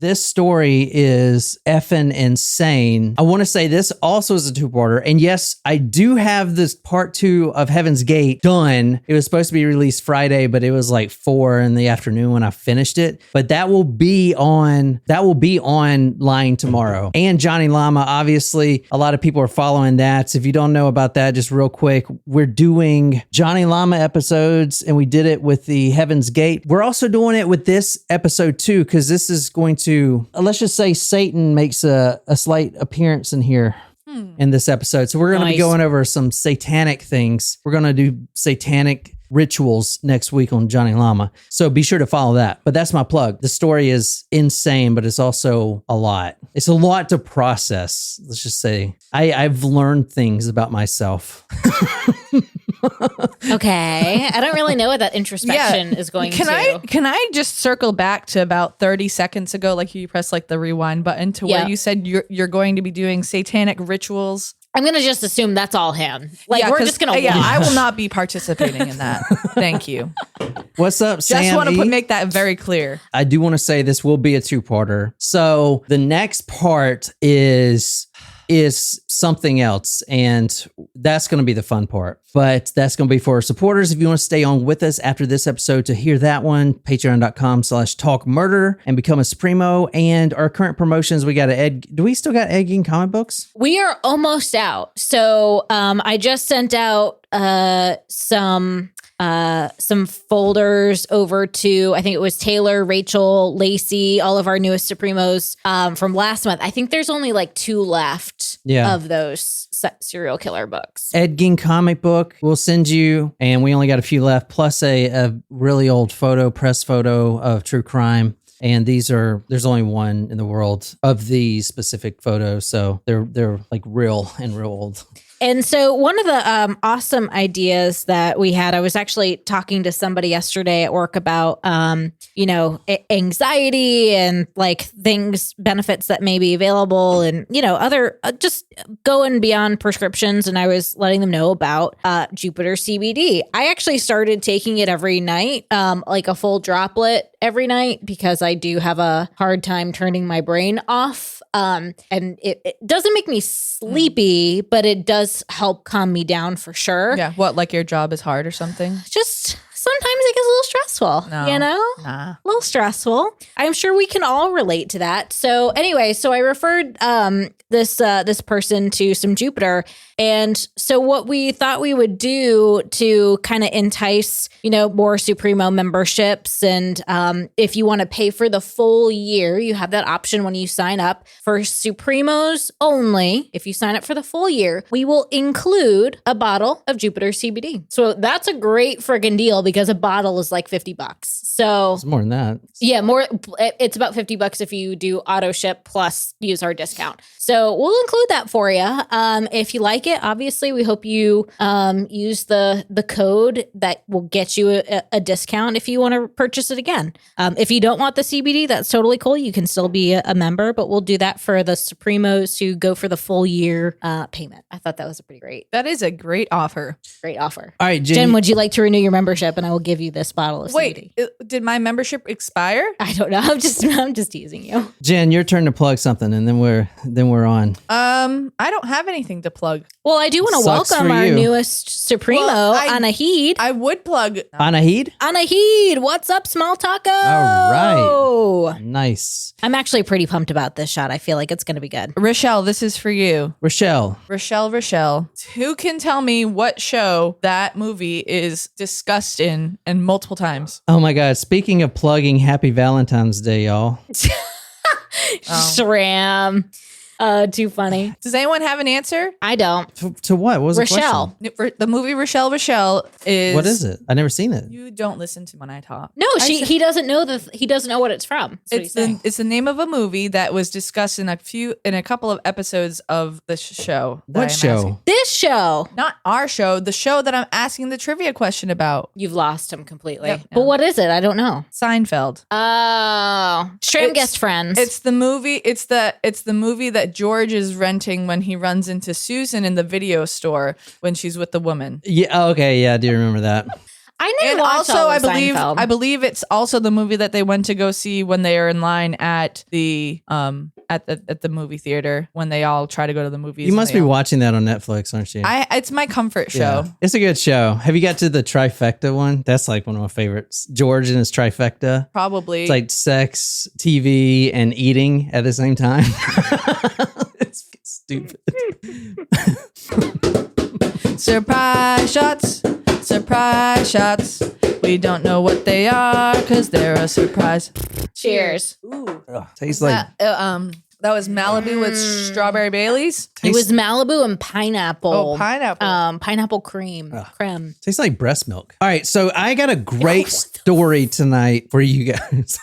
This story is effing insane. I want to say this also is a two-parter. And yes, I do have this part 2 of Heaven's Gate done. It was supposed to be released Friday, but it was like 4 in the afternoon when I finished it. But that will be online tomorrow. And Johnny Llama, obviously, a lot of people are following that. So if you don't know about that, just real quick, we're doing Johnny Llama episodes, and we did it with the Heaven's Gate. We're also doing it with this episode too, because this is going to, let's just say Satan makes a slight appearance in here in this episode. So we're going to be going over some satanic things. We're going to do satanic rituals next week on Johnny Llama. So be sure to follow that. But that's my plug. The story is insane, but it's also a lot. It's a lot to process. Let's just say I've learned things about myself. Okay. I don't really know what that introspection is going to. Can I just circle back to about 30 seconds ago, like you press like the rewind button to where you said you're going to be doing satanic rituals? I'm going to just assume that's all him. Like, we're just going to watch. I will not be participating in that. Thank you. What's up, Sam? Just want to make that very clear. I do want to say this will be a two-parter. So the next part is something else, and that's going to be the fun part. But that's going to be for our supporters. If you want to stay on with us after this episode to hear that one, patreon.com/talkmurder and become a Supremo. And our current promotions, we got do we still got Egg Geek comic books? We are almost out. So I just sent out some folders over to, I think it was Taylor, Rachel, Lacey, all of our newest Supremos from last month. I think there's only like 2 left of those serial killer books. Ed Gein comic book we'll send you, and we only got a few left, plus a really old press photo of true crime. And there's only one in the world of these specific photos, so they're like real and real old. And so one of the awesome ideas that we had, I was actually talking to somebody yesterday at work about, anxiety and like benefits that may be available and, other just going beyond prescriptions. And I was letting them know about Jupiter CBD. I actually started taking it every night, like a full droplet every night, because I do have a hard time turning my brain off. And it doesn't make me sleepy, but it does help calm me down for sure. Yeah. What, like your job is hard or something? Just sometimes it gets a little stressful, Nah. A little stressful. I'm sure we can all relate to that. So anyway, I referred this person to some Jupiter. And so what we thought we would do to kind of entice, more Supremo memberships. And if you want to pay for the full year, you have that option when you sign up. For Supremos only, if you sign up for the full year, we will include a bottle of Jupiter CBD. So that's a great friggin' deal, because a bottle is like $50. So it's more than that. Yeah, more. It's about $50 if you do auto ship plus use our discount. So we'll include that for you. If you like it, obviously, we hope you use the code that will get you a discount if you want to purchase it again. If you don't want the CBD, that's totally cool. You can still be a member, but we'll do that for the Supremos who go for the full year payment. I thought that was a pretty great. That is a great offer. Great offer. All right, Jen, would you like to renew your membership? And I will give you this bottle of CBD. Wait, did my membership expire? I don't know. I'm just teasing you. Jen, your turn to plug something, and then we're on. I don't have anything to plug. Well, I do want to welcome our newest Supremo, Anahid. I would plug Anahid. Anahid, what's up, Small Taco? All right, nice. I'm actually pretty pumped about this shot. I feel like it's going to be good. Rochelle, this is for you. Rochelle. Who can tell me what show that movie is discussed in and multiple times? Oh my God! Speaking of plugging, Happy Valentine's Day, y'all. Shram. Too funny. Does anyone have an answer? I don't. To what? What was Rochelle. the question? The movie Rochelle is. What is it? I never seen it. You don't listen to when I talk. No, he doesn't know he doesn't know what it's from. It's the name of a movie that was discussed in a couple of episodes of the show. What show? Asking. This show. Not our show. The show that I'm asking the trivia question about. You've lost him completely. Yep. But what is it? I don't know. Seinfeld. Oh, Stram Guest Friends. It's the movie. It's the movie that George is renting when he runs into Susan in the video store when she's with the woman. Yeah. Okay. Yeah. I do remember that. I didn't And watch also, all I of Seinfeld. believe it's also the movie that they went to go see when they are in line at the movie theater when they all try to go to the movies. You must be watching that on Netflix, aren't you? It's my comfort show. Yeah. It's a good show. Have you got to the trifecta one? That's like one of my favorites. George and his trifecta. Probably. It's like sex, TV, and eating at the same time. It's stupid. Surprise shots. Surprise shots. We don't know what they are because they're a surprise. Cheers. Ooh. Tastes like That was Malibu with strawberry Baileys. It was Malibu and pineapple. Oh, pineapple. Pineapple cream. Creme. tastes like breast milk. All right, so I got a great story tonight for you guys.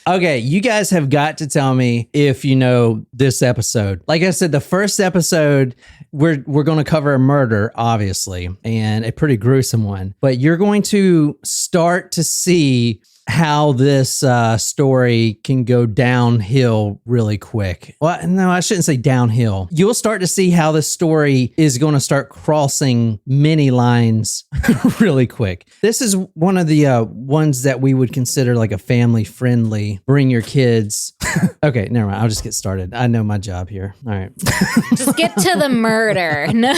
Okay, you guys have got to tell me if you know this episode. Like I said, the first episode, we're going to cover a murder, obviously, and a pretty gruesome one. But you're going to start to see how this story can go downhill really quick. Well, no, I shouldn't say downhill. You'll start to see how this story is going to start crossing many lines really quick. This is one of the ones that we would consider like a family friendly, bring your kids. Okay, never mind. I'll just get started. I know my job here. All right. Just get to the murder. No.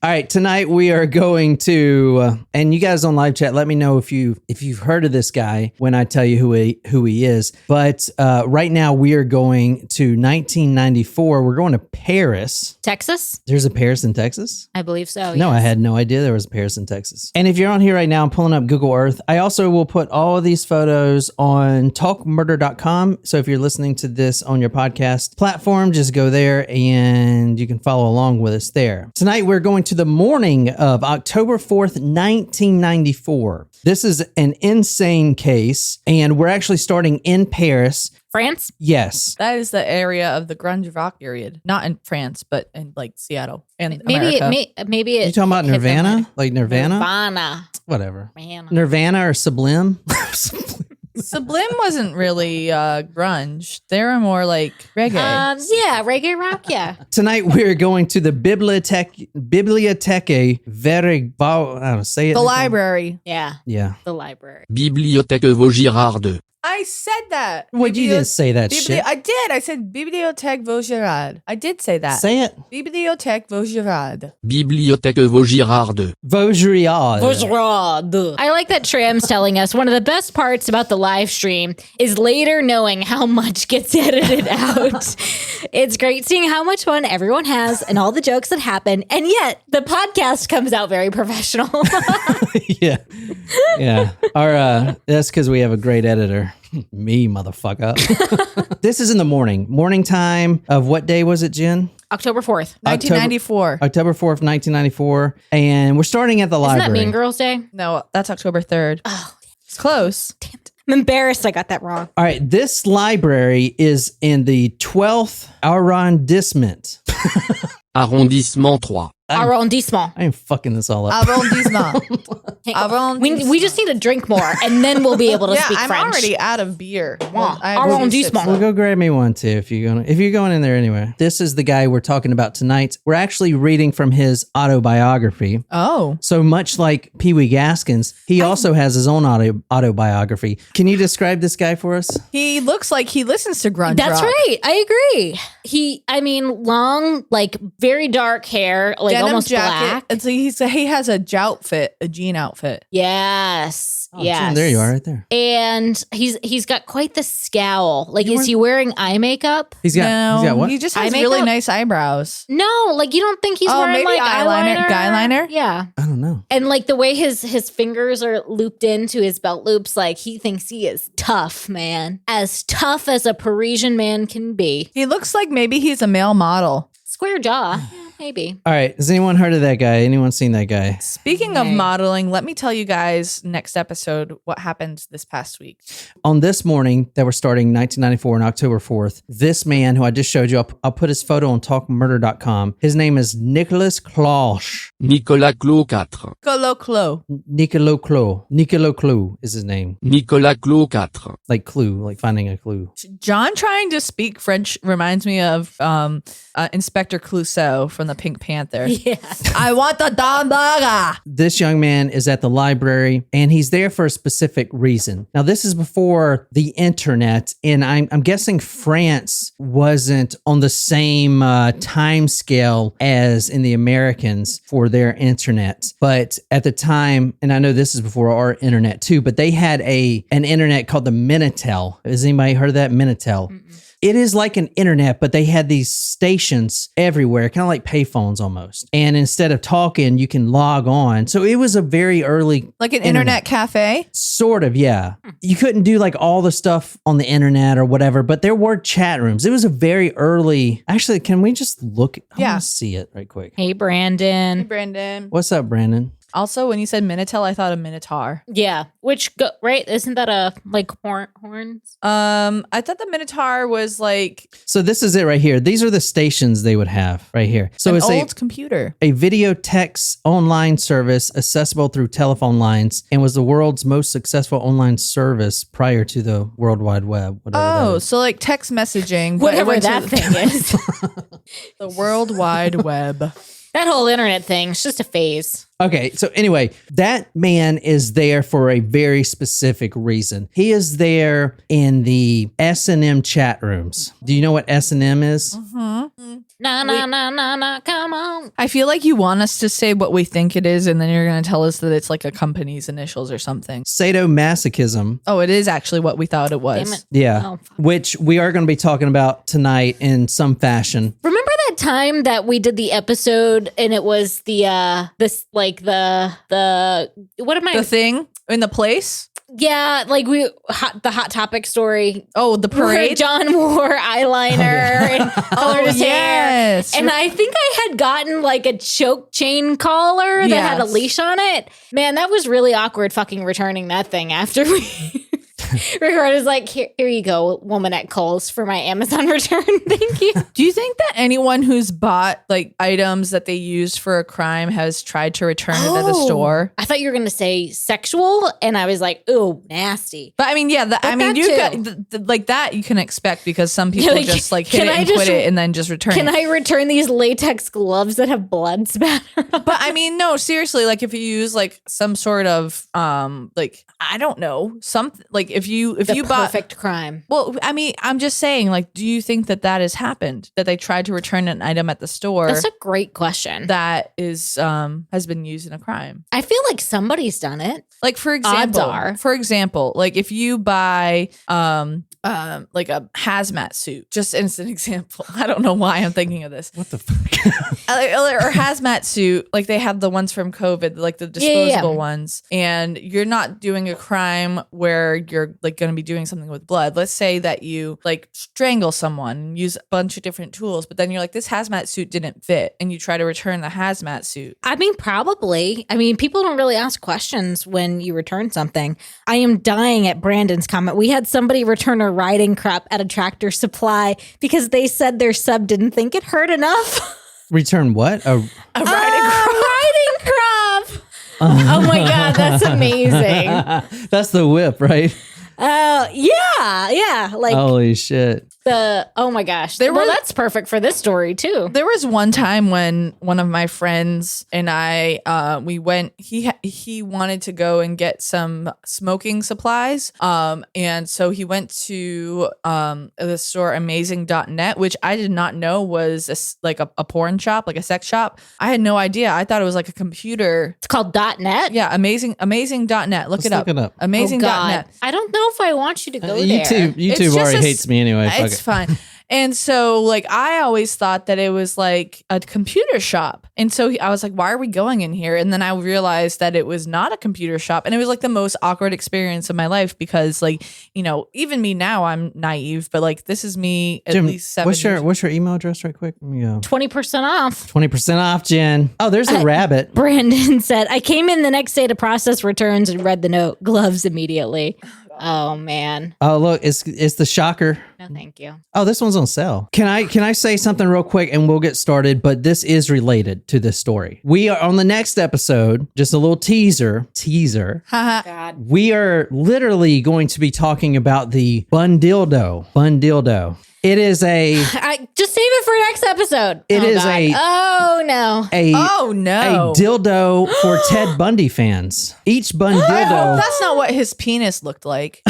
All right, tonight we are going to, and you guys on live chat, let me know if you've heard of this guy when I tell you who he is. But right now we are going to 1994. We're going to Paris, Texas? There's a Paris in Texas? I believe so. No, yes. I had no idea there was a Paris in Texas. And if you're on here right now, I'm pulling up Google Earth. I also will put all of these photos on talkmurder.com. So if you're listening to this on your podcast platform, just go there and you can follow along with us there. Tonight we're going to the morning of October 4th, 1994. This is an insane case, and we're actually starting in Paris. France? Yes. That is the area of the grunge rock period. Not in France, but in like Seattle and Maybe America. maybe it. You talking about hit them Nirvana? later. Like Nirvana? Nirvana. Whatever. Man. Nirvana or Sublime? Sublime wasn't really grunge. They were more like reggae. Yeah, reggae rock, yeah. Tonight we're going to the Biblioteque Verigval. I don't know, say it. The library. Yeah, Yeah. the library. Bibliothèque Vaugirard. I said that. What, you didn't say that shit. I did. I said Bibliothèque Vaugirard. I did say that. Say it. Bibliothèque Vaugirard. Bibliothèque Vaugirard. Vaugirard. I like that Tram's telling us one of the best parts about the live stream is later knowing how much gets edited out. It's great seeing how much fun everyone has and all the jokes that happen, and yet the podcast comes out very professional. Yeah. Yeah. Our that's because we have a great editor. Me, motherfucker. This is in the morning. Morning time of what day was it, Jen? October 4th. 1994. October 4th, 1994. And we're starting at the Isn't library. that Mean Girls Day? No, that's October 3rd. Oh, It's close. damn it. I'm embarrassed I got that wrong. All right. This library is in the 12th arrondissement. Arrondissement 3. Arrondissement. I am fucking this all up. Arrondissement. We just need to drink more, and then we'll be able to Yeah, speak I'm French. already out of beer. Wow. I have Arrondissement. Well, go grab me one too if you're going in there anyway. This is the guy we're talking about tonight. We're actually reading from his autobiography. Oh. So much like Pee Wee Gaskins, he also has his own autobiography. Can you describe this guy for us? He looks like he listens to grunge That's rock. right. I agree. Long, like very dark hair, like Denim almost black. It's like he has a jean outfit. Yes. Oh, yes. Jim, there you are right there. And he's got quite the scowl. Like, is he wearing eye makeup? He's got what? He just Eye has makeup? really nice eyebrows. No, like you don't think he's Oh, wearing maybe like eyeliner? Guy liner? Yeah. I don't know. And like the way his fingers are looped into his belt loops, like he thinks he is tough, man. As tough as a Parisian man can be. He looks like maybe he's a male model. Square jaw. Yeah, maybe. All right. Has anyone heard of that guy? Anyone seen that guy? Speaking of Okay. modeling, let me tell you guys next episode what happened this past week. On this morning that we're starting 1994 on October 4th, this man who I just showed you, I'll put his photo on talkmurder.com. His name is Nicolas Claux. Nicolas Claux 4. Nicolas Claux. Nicolas Claux is his name. Nicolas Claux 4. Like clue, like finding a clue. John trying to speak French reminds me of Inspector Clouseau from from the Pink Panther. Yeah. I want the Don Burger. This young man is at the library and he's there for a specific reason. Now, this is before the internet, and I'm guessing France wasn't on the same time scale as in the Americans for their internet. But at the time, and I know this is before our internet too, but they had an internet called the Minitel. Has anybody heard of that? Minitel. Mm-mm. It is like an internet, but they had these stations everywhere, kind of like payphones almost. And instead of talking, you can log on. So it was a very early... Like an internet cafe? Sort of, yeah. You couldn't do like all the stuff on the internet or whatever, but there were chat rooms. It was a very early... Actually, can we just look? I want to see it right quick. Hey, Brandon. Hey, Brandon. What's up, Brandon? Also, when you said Minitel, I thought of Minotaur. Yeah, right? Isn't that a like horns? I thought the Minotaur was like... So this is it right here. These are the stations they would have right here. So an it's old computer. A video text online service accessible through telephone lines and was the world's most successful online service prior to the World Wide Web. Oh, so like text messaging. Whatever that thing is. The World Wide Web. That whole internet thing is just a phase. Okay, so anyway, that man is there for a very specific reason. He is there in the S&M chat rooms. Do you know what S&M is? Mm-hmm. Nah, come on. I feel like you want us to say what we think it is, and then you're going to tell us that it's like a company's initials or something. Sadomasochism. Oh, it is actually what we thought it was. Damn it. Yeah, Oh. which we are going to be talking about tonight in some fashion. Remember that time that we did the episode and it was the what am I? The thing in the place? Yeah, like the hot topic story. Oh, the Where parade? John wore eyeliner and colored his hair. Yes. And I think I had gotten like a choke chain collar that had a Yes. leash on it. Man, that was really awkward fucking returning that thing after we recorded. Like, here you go, woman at Kohl's for my Amazon return. Thank you. Do you think that anyone who's bought like items that they used for a crime has tried to return it at a store? I thought you were going to say sexual. And I was like, ooh, nasty. But I mean, yeah, that you too. got like that you can expect because some people Like, just like hit can it I and just- quit it and then just return Can it. I return these latex gloves that have blood spatter? But I mean, no, seriously, like if you use like some sort of like I don't know, something like if you bought perfect crime. well, I mean, I'm just saying, like, do you think that has happened? That they tried to return an item at the store That's a great question. that is has been used in a crime? I feel like somebody's done it. Like for Odds are. example, like if you buy like a hazmat suit, just as an example. I don't know why I'm thinking of this. What the fuck? Or hazmat suit, like they have the ones from COVID, like the disposable ones, and you're not doing a crime where you're like going to be doing something with blood. Let's say that you like strangle someone, use a bunch of different tools, but then you're like, this hazmat suit didn't fit, and you try to return the hazmat suit. I mean, probably. I mean, people don't really ask questions when you return something. I am dying at Brandon's comment. We had somebody return a riding crop at a Tractor Supply because they said their sub didn't think it hurt enough. Return what? A riding Riding crop. Oh my God, that's amazing. That's the whip, right? Oh, yeah. Like Holy shit. oh my gosh. That's perfect for this story too. There was one time when one of my friends and I, we went, he wanted to go and get some smoking supplies. And so he went to the store amazing.net, which I did not know was like a porn shop, like a sex shop. I had no idea. I thought it was like a computer. It's called .net. Yeah, amazing.net. Look it up. Look it up. Amazing.net. I don't know if I want you to go there. YouTube just already a hates me anyway. Fuck It's it. fine. And so, like, I always thought that it was like a computer shop. And so I was like, why are we going in here? And then I realized that it was not a computer shop. And it was like the most awkward experience of my life because, like, you know, even me now, I'm naive, but like, this is me at Jim, least 7 years. what's your email address right quick? Let me go. 20% off. 20% off, Jen. Oh, there's a rabbit. Brandon said, I came in the next day to process returns and read the note. Gloves immediately. Oh, man. Oh, look, it's the shocker. No, thank you. Oh, this one's on sale. Can I say something real quick and we'll get started? But this is related to this story. We are on the next episode, just a little teaser. God. We are literally going to be talking about the bun dildo. It is a just save it for next episode. It is God. Oh no. Oh no. a dildo for Ted Bundy fans. Each bun dildo. That's not what his penis looked like.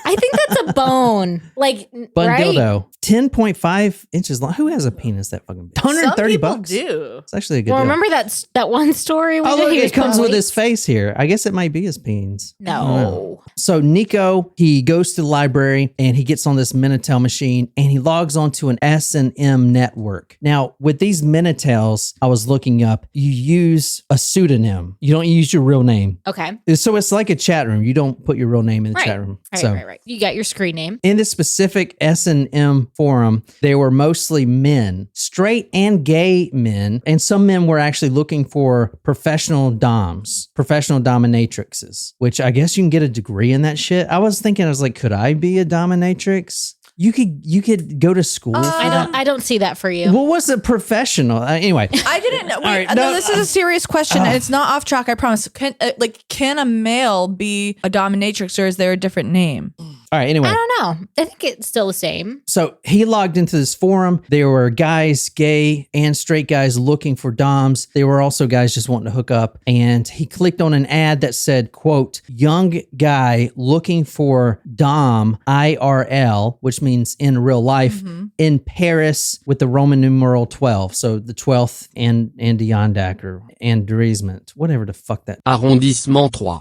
I think that's a bone. Like Bun right? dildo. 10.5 inches long. Who has a penis that fucking big? 130 bucks. Do. It's actually a good Well, deal. remember that one story where Oh, look, he was it comes with putting his face here. I guess it might be his penis. I don't know. No. So Nico, he goes to the library and he gets on this Minitel machine and he logs onto an S&M network. Now, with these Minitels, I was looking up, you use a pseudonym. You don't use your real name. Okay. So it's like a chat room. You don't put your real name in the chat room. Right. You got your screen name. In this specific S&M forum, they were mostly men, straight and gay men, and some men were actually looking for professional doms, professional dominatrixes, which I guess you can get a degree in that shit. I was like, could I be a dominatrix? You could go to school. For that. I don't see that for you. Well, what's a professional? Anyway, I didn't know. Wait, right, no, no, this is a serious question, and it's not off track. I promise. Can a male be a dominatrix, or is there a different name? all right. Anyway, I don't know. I think it's still the same. so he logged into this forum. There were guys, gay and straight guys looking for doms. There were also guys just wanting to hook up. And he clicked on an ad that said, quote, young guy looking for dom IRL, which means in real life, in Paris with the Roman numeral 12. So the 12th and Adirondack or Andreesment, whatever the fuck that. Arrondissement 3.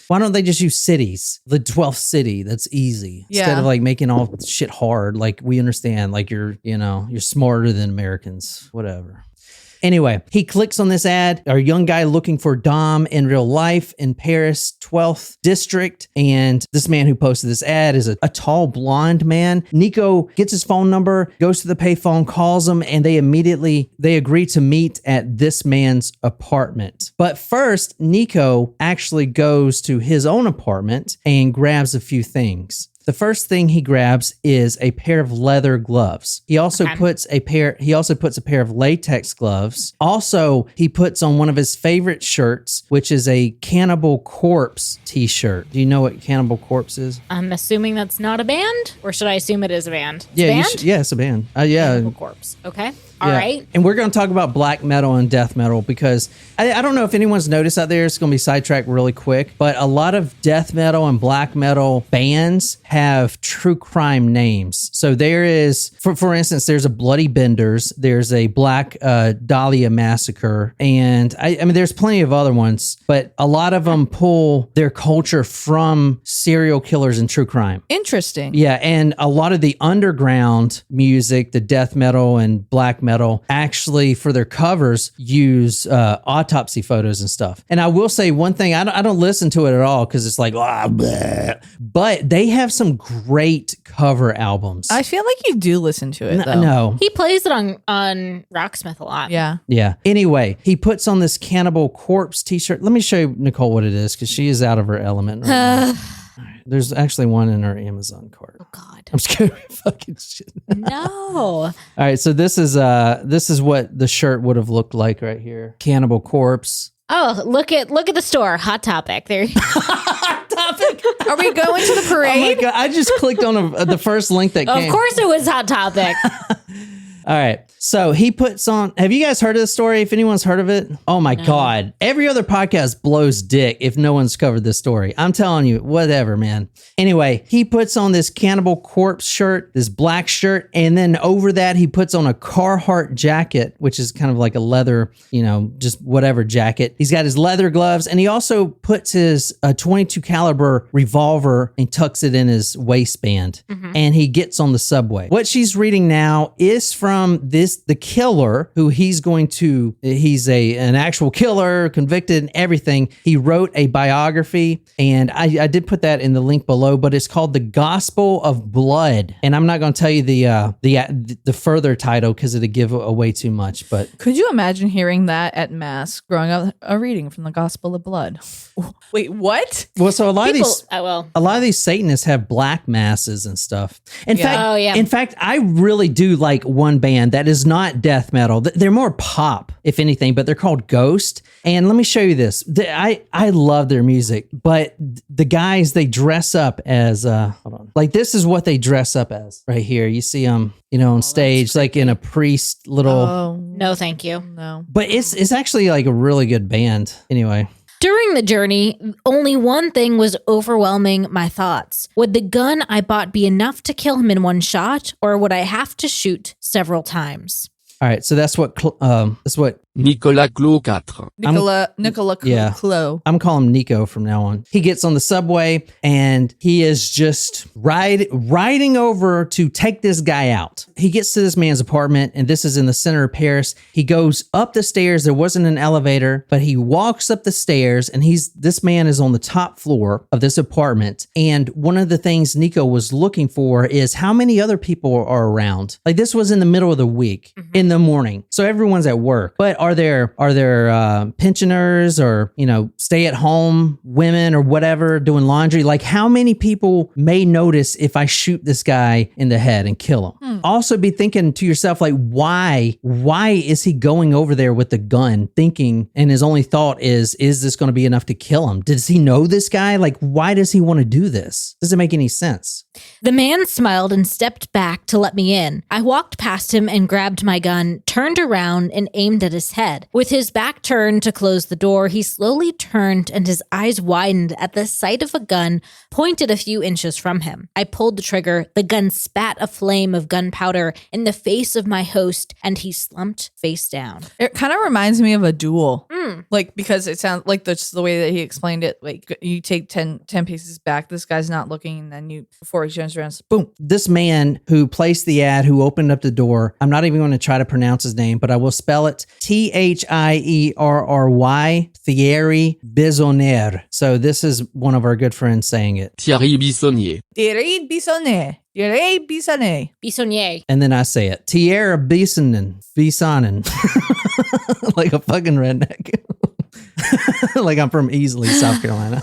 Why don't they just use cities? The 12th city. That's easy. Instead Yeah. of like making all shit hard. Like we understand, like you're smarter than Americans, whatever. Anyway, he clicks on this ad, a young guy looking for dom in real life in Paris, 12th district. And this man who posted this ad is a tall blonde man. Nico gets his phone number, goes to the payphone, calls him, and they agree to meet at this man's apartment. But first, Nico actually goes to his own apartment and grabs a few things. The first thing he grabs is a pair of leather gloves. He also puts a pair of latex gloves. Also, he puts on one of his favorite shirts, which is a Cannibal Corpse t-shirt. Do you know what Cannibal Corpse is? I'm assuming that's not a band, or should I assume it is a band? It's Yeah, a band? yeah, it's a band. Yeah. Cannibal Corpse. Okay. All Yeah. right. And we're going to talk about black metal and death metal because I don't know if anyone's noticed out there. It's going to be sidetracked really quick, but a lot of death metal and black metal bands have true crime names. So there is, for instance, there's a Bloody Benders, there's a Black Dahlia Massacre, and I mean, there's plenty of other ones, but a lot of them pull their culture from serial killers and true crime. Interesting. Yeah, and a lot of the underground music, the death metal and black metal, actually for their covers use autopsy photos and stuff. And I will say one thing, I don't listen to it at all because it's like, bleh. But they have some great cover albums. I feel like you do listen to it, though. No. He plays it on Rocksmith a lot. Yeah. Yeah. Anyway, he puts on this Cannibal Corpse t-shirt. Let me show you, Nicole, what it is because she is out of her element right now. All right. There's actually one in our Amazon cart. Oh God. I'm scared of fucking shit. No. All right, so this is what the shirt would have looked like right here. Cannibal Corpse. Oh, look at the store. Hot Topic. There. Are we going to the Oh my parade? god! I just clicked on the first link that came. Of course, it was Hot Topic. All right. So he puts on, have you guys heard of this story? If anyone's heard of it? Oh my God. Every other podcast blows dick if no one's covered this story. I'm telling you, whatever, man. Anyway, he puts on this Cannibal Corpse shirt, this black shirt, and then over that, he puts on a Carhartt jacket, which is kind of like a leather, just whatever jacket. He's got his leather gloves, and he also puts his 22 caliber revolver and tucks it in his waistband, and he gets on the subway. What she's reading now is from the killer who he's an actual killer, convicted and everything. He wrote a biography, and I did put that in the link below, but it's called The Gospel of Blood. And I'm not going to tell you the further title because it'd give away too much, but Could you imagine hearing that at Mass growing up, a reading from the Gospel of Blood? Wait, what? well, so a lot Well, of these Satanists have black masses and stuff. In Oh, yeah. fact, I really do like one band that is not death metal. They're more pop, if anything, but they're called Ghost. And let me show you this. I love their music, but the guys, they dress up as, hold on. Like this is what they dress up as right here. You see them, on stage, like in a priest little. Oh, No, thank you. no. But it's actually like a really good band. Anyway. During the journey, only one thing was overwhelming my thoughts. Would the gun I bought be enough to kill him in one shot, or would I have to shoot several times? All right. So that's what Nicolas Claux 4. Nicolas Yeah. Claux. I'm calling him Nico from now on. He gets on the subway and he is just riding over to take this guy out. He gets to this man's apartment, and this is in the center of Paris. He goes up the stairs. There wasn't an elevator, but he walks up the stairs, and this man is on the top floor of this apartment. And one of the things Nico was looking for is how many other people are around. Like this was in the middle of the week, in the morning. So everyone's at work. But are there pensioners or, stay at home women or whatever doing laundry? Like how many people may notice if I shoot this guy in the head and kill him? Also be thinking to yourself, like, why is he going over there with the gun thinking, and his only thought is this going to be enough to kill him? Does he know this guy? Like, why does he want to do this? Doesn't make any sense. The man smiled and stepped back to let me in. I walked past him and grabbed my gun, turned around and aimed at his head. With his back turned to close the door, he slowly turned and his eyes widened at the sight of a gun pointed a few inches from him. I pulled the trigger. The gun spat a flame of gunpowder in the face of my host, and he slumped face down. It kind of reminds me of a duel. Like, because it sounds like that's the way that he explained it. Like, you take 10 paces back, this guy's not looking, and then before he turns around, boom. This man who placed the ad, who opened up the door, I'm not even going to try to pronounce his name, but I will spell it Thierry, Thierry Bissonnier. So this is one of our good friends saying it. Thierry Bissonnier. Thierry Bissonnier. Thierry Bissonnier. Bissonnier. And then I say it. Thierry Bissonnier. Like a fucking redneck. Like I'm from Easley, South Carolina.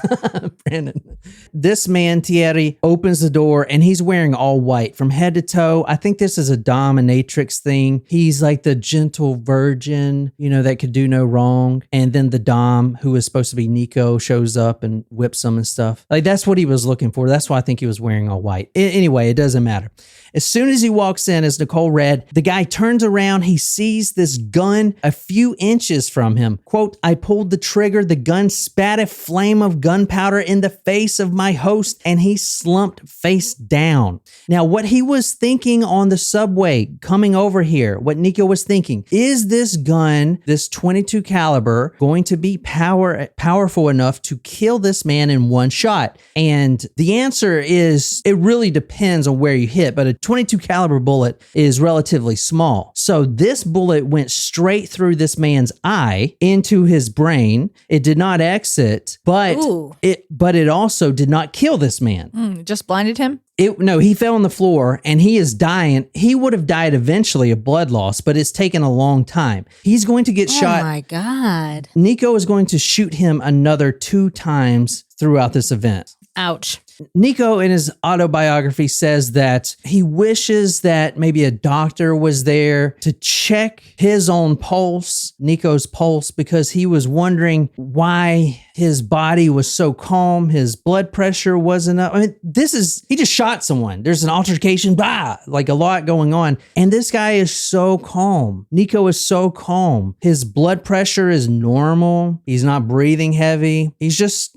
Brandon. This man, Thierry, opens the door and he's wearing all white from head to toe. I think this is a dominatrix thing. He's like the gentle virgin, that could do no wrong. And then the dom, who is supposed to be Nico, shows up and whips him and stuff. Like that's what he was looking for. That's why I think he was wearing all white. Anyway, it doesn't matter. As soon as he walks in, as Nicole read, the guy turns around. He sees this gun a few inches from him. Quote, I pulled the trigger. The gun spat a flame of gunpowder in the face of my host, and he slumped face down. Now, what he was thinking on the subway coming over here, what Nico was thinking, is this gun, this .22 caliber, going to be powerful enough to kill this man in one shot? And the answer is, it really depends on where you hit, but a .22 caliber bullet is relatively small. So this bullet went straight through this man's eye into his brain. It did not exit, but it also did not kill this man. Just blinded him? No, he fell on the floor and he is dying. He would have died eventually of blood loss, but it's taken a long time. He's going to get shot. Oh my God. Nico is going to shoot him another 2 times throughout this event. Ouch. Nico, in his autobiography, says that he wishes that maybe a doctor was there to check his own pulse, Nico's pulse, because he was wondering why his body was so calm. His blood pressure wasn't up. I mean, he just shot someone. There's an altercation, like a lot going on. And this guy is so calm. Nico is so calm. His blood pressure is normal. He's not breathing heavy. He's just,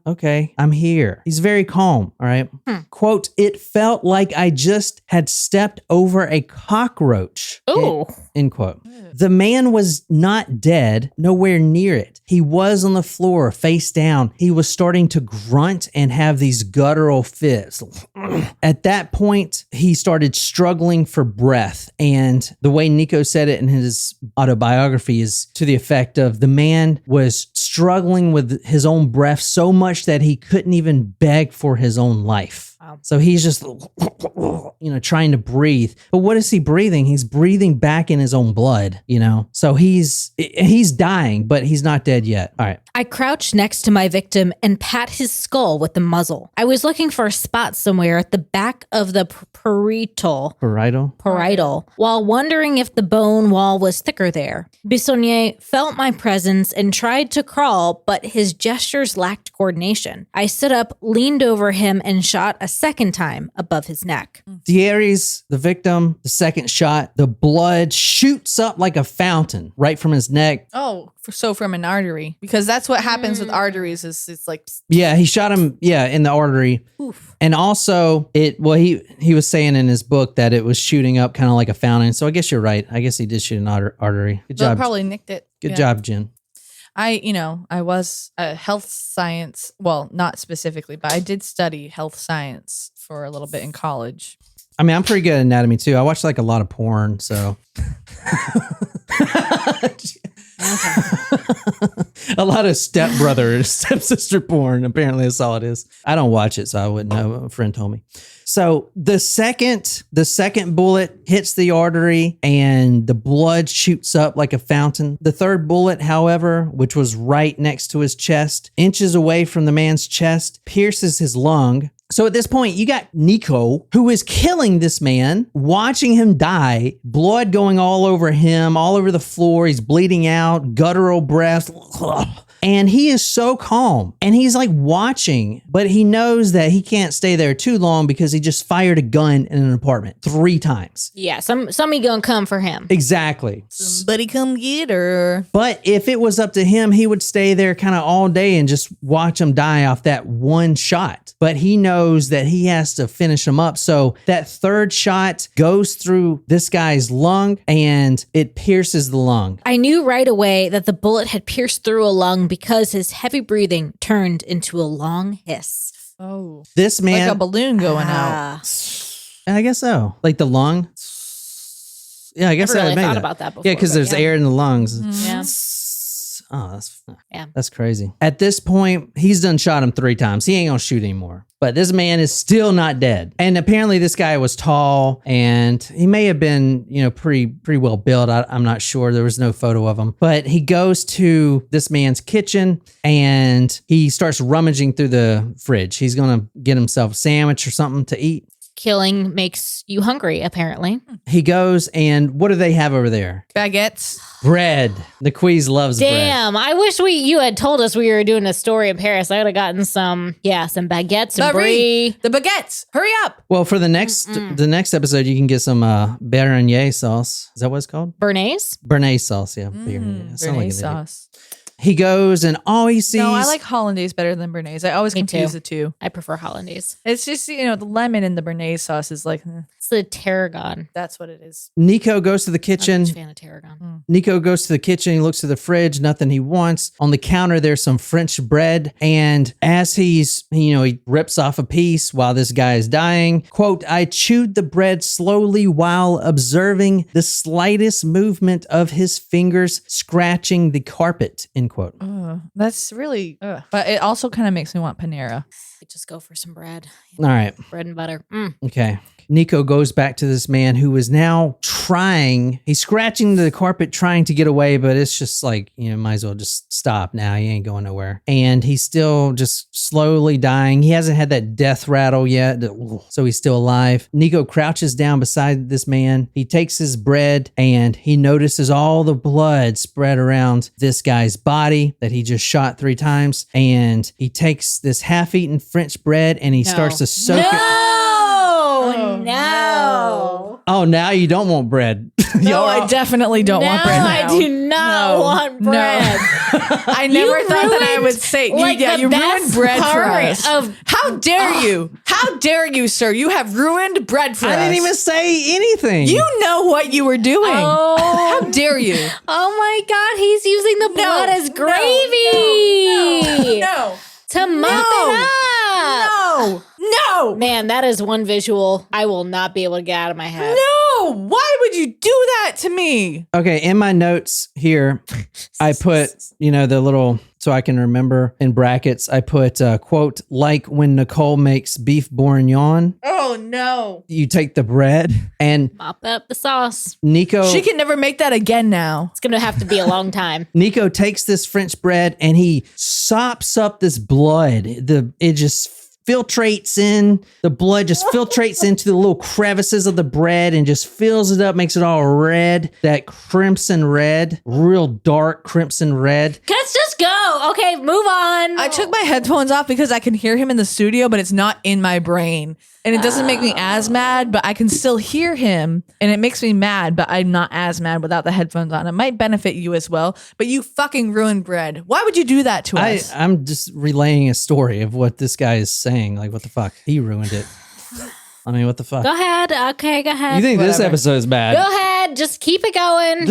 okay, I'm here. He's very calm. All right. Quote, it felt like I just had stepped over a cockroach. Oh. End quote. The man was not dead, nowhere near it. He was on the floor, face down. He was starting to grunt and have these guttural fits. At that point, he started struggling for breath. And the way Nico said it in his autobiography is to the effect of the man was struggling with his own breath so much that he couldn't even beg for his own life. Wow. So he's just, trying to breathe. But what is he breathing? He's breathing back in his own blood, So he's dying, but he's not dead yet. All right. I crouched next to my victim and pat his skull with the muzzle. I was looking for a spot somewhere at the back of the parietal, while wondering if the bone wall was thicker there. Bissonnier felt my presence and tried to crawl, but his gestures lacked coordination. I stood up, leaned over him, and shot a second time above his neck. Thierry's the victim, the second shot. The blood shoots up like a fountain right from his neck. Oh, so from an artery, because that's what happens with arteries. Is it's like yeah, he shot him in the artery. Oof. And also he was saying in his book that it was shooting up kind of like a fountain. So I guess you're right. I guess he did shoot an artery. Good job. Probably nicked it. Good job, Jen. I was a health science. Well, not specifically, but I did study health science for a little bit in college. I mean, I'm pretty good at anatomy too. I watch like a lot of porn, so. A lot of stepbrother, stepsister porn. Apparently, that's all it is. I don't watch it, so I wouldn't know. A friend told me. So the second bullet hits the artery and the blood shoots up like a fountain. The third bullet, however, which was right next to his chest, inches away from the man's chest, pierces his lung. So at this point, you got Nico, who is killing this man, watching him die, blood going all over him, all over the floor. He's bleeding out, guttural breath. And he is so calm. And he's like watching, but he knows that he can't stay there too long because he just fired a gun in an apartment 3 times. Yeah, somebody gonna come for him. Exactly. Somebody come get her. But if it was up to him, he would stay there kind of all day and just watch him die off that one shot. But he knows that he has to finish him up. So that third shot goes through this guy's lung and it pierces the lung. I knew right away that the bullet had pierced through a lung because his heavy breathing turned into a long hiss. Oh. This man... Like a balloon going out. I guess so. Like the lung. Yeah, I guess I never I really thought about that before. Yeah, because there's air in the lungs. Yeah. Oh, Yeah. That's crazy. At this point, he's done shot him 3 times. He ain't gonna shoot anymore. But this man is still not dead. And apparently this guy was tall and he may have been, pretty well built. I'm not sure. There was no photo of him. But he goes to this man's kitchen and he starts rummaging through the fridge. He's going to get himself a sandwich or something to eat. Killing makes you hungry, apparently. He goes and what do they have over there? Baguettes. Bread. The Queez loves bread. Damn, I wish you had told us we were doing a story in Paris. I would have gotten some baguettes and brie. The baguettes. Hurry up. Well, for the next episode, you can get some Béarnaise sauce. Is that what it's called? Bernays? Béarnaise sauce, yeah. Béarnaise sauce. He goes and all he sees... No, I like hollandaise better than Bernaise. I always confuse the two. I prefer hollandaise. It's just, the lemon in the Bernaise sauce is like... It's the tarragon. That's what it is. Nico goes to the kitchen. I'm a fan of tarragon. Nico goes to the kitchen. He looks to the fridge. Nothing he wants. On the counter, there's some French bread. And as he rips off a piece while this guy is dying. Quote, I chewed the bread slowly while observing the slightest movement of his fingers scratching the carpet, end quote. That's really... But it also kind of makes me want Panera. Just go for some bread. All right. Bread and butter. Okay. Nico goes back to this man who is now he's scratching the carpet trying to get away, but it's just like, might as well just stop now. He ain't going nowhere. And he's still just slowly dying. He hasn't had that death rattle yet, so he's still alive. Nico crouches down beside this man. He takes his bread and he notices all the blood spread around this guy's body that he just shot 3 times. And he takes this half-eaten French bread and he starts to soak it. No. Oh, now you don't want bread. No, I definitely don't want bread now. I do not want bread. I never thought that I would say, you ruined bread for us. How dare you? How dare you, sir? You have ruined bread for us. I didn't even say anything. You know what you were doing. Oh. How dare you? Oh my God, he's using the blood as gravy. No. To mop it up. No. Man, that is one visual I will not be able to get out of my head. No. Why would you do that to me? Okay, in my notes here, I put, the little so I can remember in brackets. I put, quote, like when Nicole makes beef bourguignon. Oh, no. You take the bread and Mop up the sauce. Nico... She can never make that again now. It's going to have to be a long time. Nico takes this French bread and he sops up this blood. It just filtrates in. The blood just filtrates into the little crevices of the bread and just fills it up, makes it all red. That crimson red, real dark crimson red. Let's just go. Okay, move on. I took my headphones off because I can hear him in the studio, but it's not in my brain. And it doesn't make me as mad, but I can still hear him. And it makes me mad, but I'm not as mad without the headphones on. It might benefit you as well, but you fucking ruined bread. Why would you do that to us? I'm just relaying a story of what this guy is saying. Like, what the fuck? He ruined it. I mean, what the fuck? Go ahead. Okay, go ahead. You think this Whatever. episode is bad? Go ahead. Just keep it going.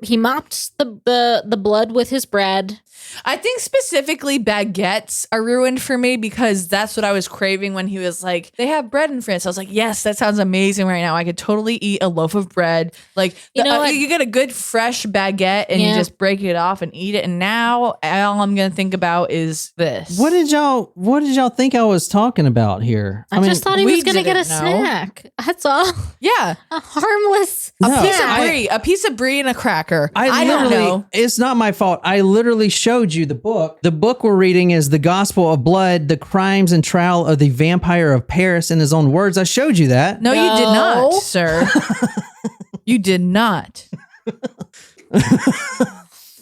He mopped the blood with his bread. I think specifically baguettes are ruined for me because that's what I was craving when he was like, they have bread in France. I was like, yes, that sounds amazing right now. I could totally eat a loaf of bread. Like, You know what? you get a good fresh baguette and you Yeah. just break it off and eat it. And now all I'm going to think about is this. What did y'all think I was talking about here? I just thought he we was going to get a didn't know. snack. That's all. Yeah. A harmless No, snack. A piece of brie and a cracker. I don't literally, know. it's not my fault. I literally showed you the book. The book we're reading is The Gospel of Blood, The Crimes and Trial of the Vampire of Paris in his own words. I showed you that. No, you did No. not, sir. You did not.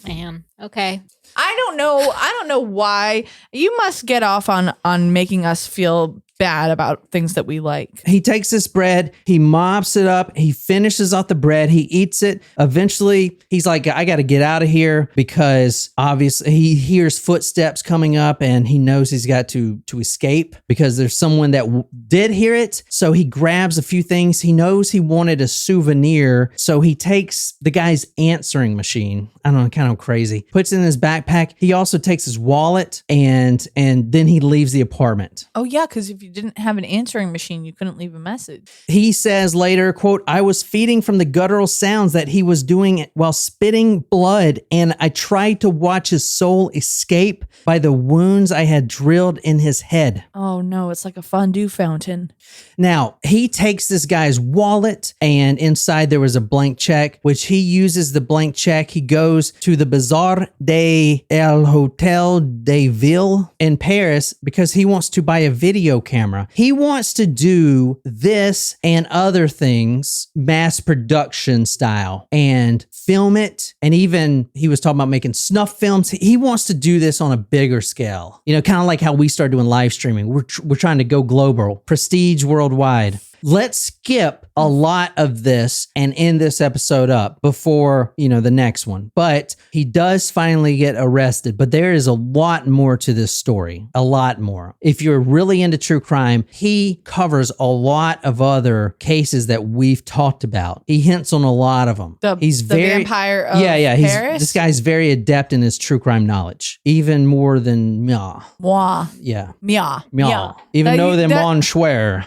Man. Okay. I don't know why. You must get off on making us feel bad about things that we like. He takes this bread, he mops it up, he finishes off the bread, he eats it. Eventually, he's like, I got to get out of here because obviously he hears footsteps coming up and he knows he's got to escape because there's someone that did hear it. So he grabs a few things. He knows he wanted a souvenir. So he takes the guy's answering machine. I don't know, kind of crazy. Puts it in his backpack. He also takes his wallet and then he leaves the apartment. Oh yeah, because if you didn't have an answering machine, you couldn't leave a message. He says later, quote, I was feeding from the guttural sounds that he was doing while spitting blood, and I tried to watch his soul escape by the wounds I had drilled in his head. Oh no, it's like a fondue fountain. Now, he takes this guy's wallet, and inside there was a blank check, which he uses the blank check. He goes to the Bazaar de El Hotel de Ville in Paris because he wants to buy a video camera. He wants to do this and other things mass production style and film it. And even he was talking about making snuff films. He wants to do this on a bigger scale. You know, kind of like how we started doing live streaming. We're trying to go global, prestige worldwide. Let's skip a lot of this and end this episode up before, the next one. But he does finally get arrested. But there is a lot more to this story. A lot more. If you're really into true crime, he covers a lot of other cases that we've talked about. He hints on a lot of them. The vampire of Paris? This guy's very adept in his true crime knowledge. Even more than Mia. Moi. Yeah. Mia. Mia. Even though than Monchoir.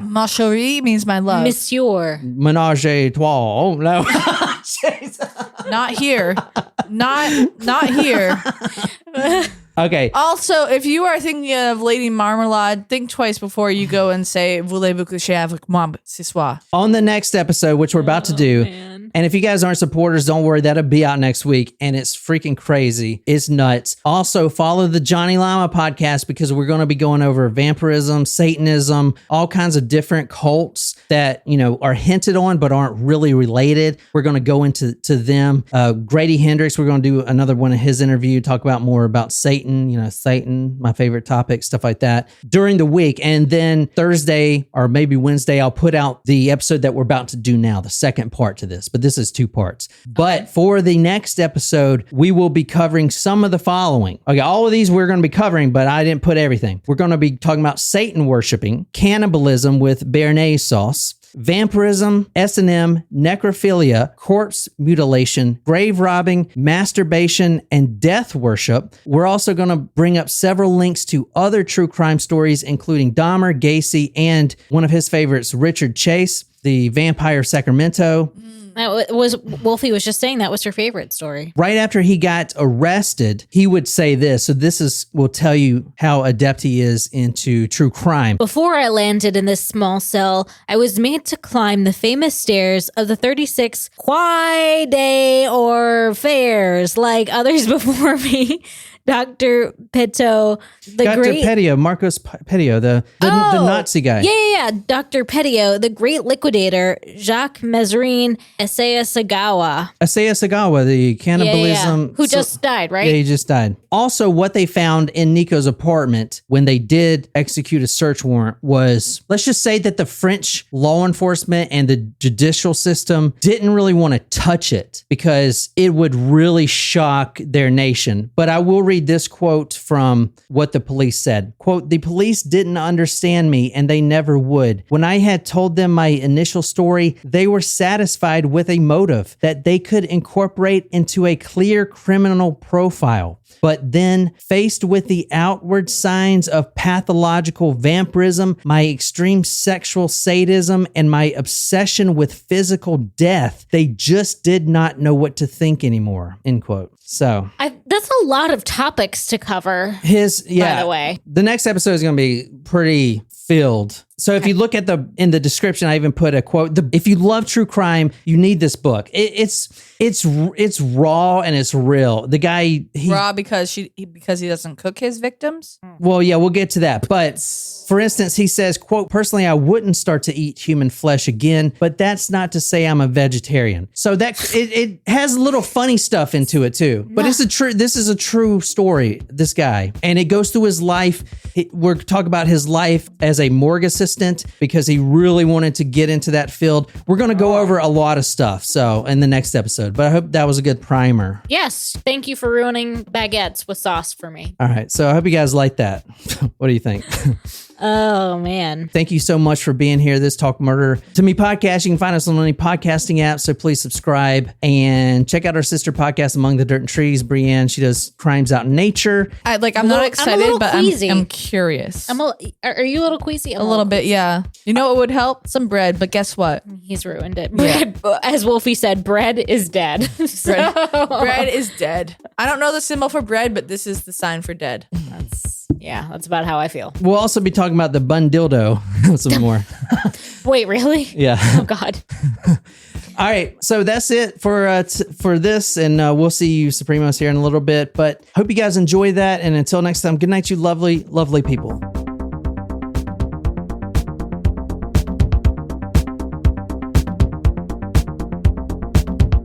Ma chérie means my love. Monsieur. Menage a trois. Oh, no. Not here. Not here. Okay. Also, if you are thinking of Lady Marmalade, think twice before you go and say, voulez-vous coucher avec moi ce soir? On the next episode, which we're about to do, and if you guys aren't supporters, don't worry, that'll be out next week, and it's freaking crazy. It's nuts. Also, follow the Johnny Llama podcast because we're going to be going over vampirism, Satanism, all kinds of different cults that, are hinted on but aren't really related. We're going to go into them. Grady Hendrix, we're going to do another one of his interview, talk about more about Satan, Satan, my favorite topic, stuff like that during the week. And then Thursday or maybe Wednesday, I'll put out the episode that we're about to do now, the second part to this, but this is 2 parts. But for the next episode, we will be covering some of the following. Okay, all of these we're going to be covering, but I didn't put everything. We're going to be talking about Satan worshiping, cannibalism with béarnaise sauce, vampirism, S&M, necrophilia, corpse mutilation, grave robbing, masturbation, and death worship. We're also going to bring up several links to other true crime stories, including Dahmer, Gacy, and one of his favorites, Richard Chase. the vampire Sacramento. That was Wolfie was just saying that was her favorite story. Right after he got arrested, he would say this. So this will tell you how adept he is into true crime. Before I landed in this small cell, I was made to climb the famous stairs of the 36 Quai des Orfèvres like others before me. Dr. Petto, Dr. Petio, Marcos Petio, the Nazi guy. Yeah. Dr. Petio, the great liquidator, Jacques Mazarin, Isaiah Sagawa. Isaiah Sagawa, the cannibalism. Who just died, right? Yeah, he just died. Also, what they found in Nico's apartment when they did execute a search warrant was, let's just say that the French law enforcement and the judicial system didn't really want to touch it because it would really shock their nation. But I will read this quote from what the police said. Quote, "The police didn't understand me and they never would. When I had told them my initial story, they were satisfied with a motive that they could incorporate into a clear criminal profile. But then, faced with the outward signs of pathological vampirism, my extreme sexual sadism, and my obsession with physical death, they just did not know what to think anymore." End quote. So that's a lot of topics to cover. By the way, the next episode is going to be pretty filled. So if you look at in the description, I even put a quote. If you love true crime, you need this book. It's raw and it's real. The guy raw because he doesn't cook his victims. Well, yeah, we'll get to that. But for instance, he says, quote, "Personally, I wouldn't start to eat human flesh again, but that's not to say I'm a vegetarian." So that it has a little funny stuff into it too. But this is a true story, this guy. And it goes through his life. We're talking about his life as a morgue assistant because he really wanted to get into that field. We're going to go over a lot of stuff in the next episode, but I hope that was a good primer. Yes. Thank you for ruining baguettes with sauce for me. All right. So I hope you guys like that. What do you think? Oh, man. Thank you so much for being here. This Talk Murder to Me podcast. You can find us on any podcasting app, so please subscribe and check out our sister podcast, Among the Dirt and Trees. Brienne, she does crimes out in nature. I'm not excited, but I'm curious. Are you a little queasy? A little bit, yeah. You know what would help? Some bread, but guess what? He's ruined it. Bread, as Wolfie said, bread is dead. Bread is dead. I don't know the symbol for bread, but this is the sign for dead. That's about how I feel. We'll also be talking about the bun dildo some more. Wait, really? Yeah. Oh, God. All right. So that's it for this. And we'll see you Supremos here in a little bit. But hope you guys enjoy that. And until next time, good night, you lovely, lovely people.